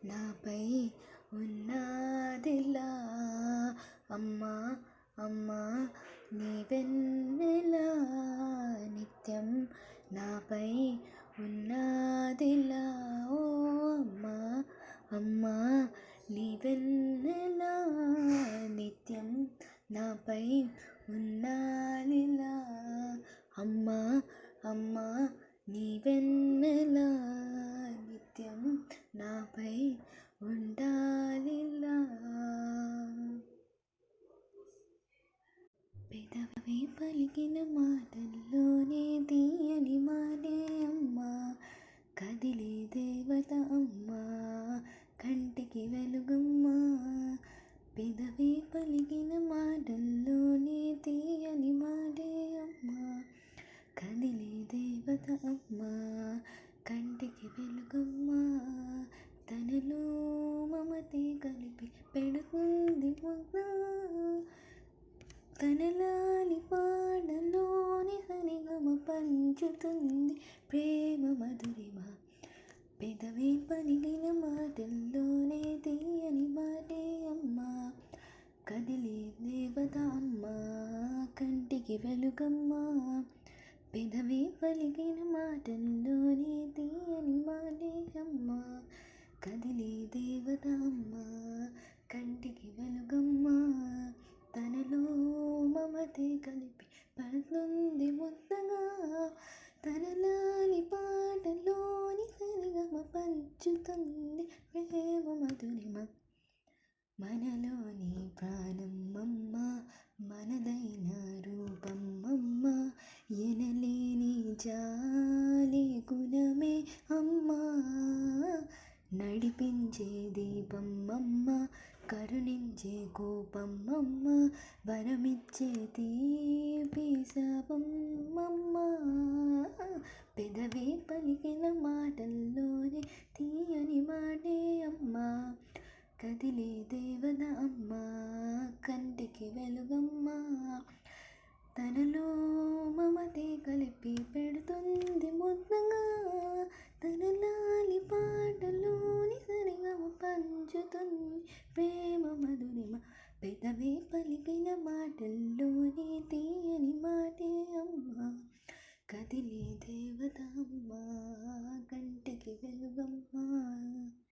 నాపై ఉన్నాదిలా. అమ్మా అమ్మా నీ వెన్నెలా నిత్యం నాపై ఉన్నాదిలా. ఓ అమ్మా అమ్మా నీ వెన్నెలా నిత్యం నాపై ఉన్నాదిలా. అమ్మా అమ్మా నీ వెన్నెలా నిత్యం నాపై ఉండాలిలా. పెదవి పలికిన మాటల్లోనే తీయని మాటే అమ్మా, కదిలే దేవత అమ్మా, కంటికి వెలుగమ్మా. పెదవి పలికిన మాటల్లోనే తీయని మాటే అమ్మా, కదిలే దేవత అమ్మా, కంటికి వెలుగమ్మా. తనలో మమతే కలిపి పెడుతుంది ముద్దా, తన లాలి పాటలోని సరిగమ పంచుతుంది ప్రేమ మధురిమ. పెదవి పలికిన మాటల్లోనే తీయని మాటే అమ్మా, కదిలే దేవత అమ్మా, కంటికి వెలుగమ్మా. పెదవి పలికిన మాటల్లోనే తీయని మాటే అమ్మా, కదిలే దేవత అమ్మా, కంటికి వెలుగమ్మా. తనలో మమతే కలిపి పడుతుంది ముద్దగా, తన లాలి పాటలోని సరిగమ పంచుతుంది ప్రేమ మధురిమ. మనలోని ప్రాణం అమ్మ, మనదైన రూపం అమ్మ, ఎనలేని జాలి గుణమే అమ్మా, నడిపించే దీపం అమ్మ, కరుణించే కోపం అమ్మ, వరమిచ్చే తీపి శాపం అమ్మా. పెదవి పలికిన మాటల్లోనే తీయని మాటే అమ్మా, కదిలే దేవత అమ్మా, కంటికి వెలుగమ్మా. తన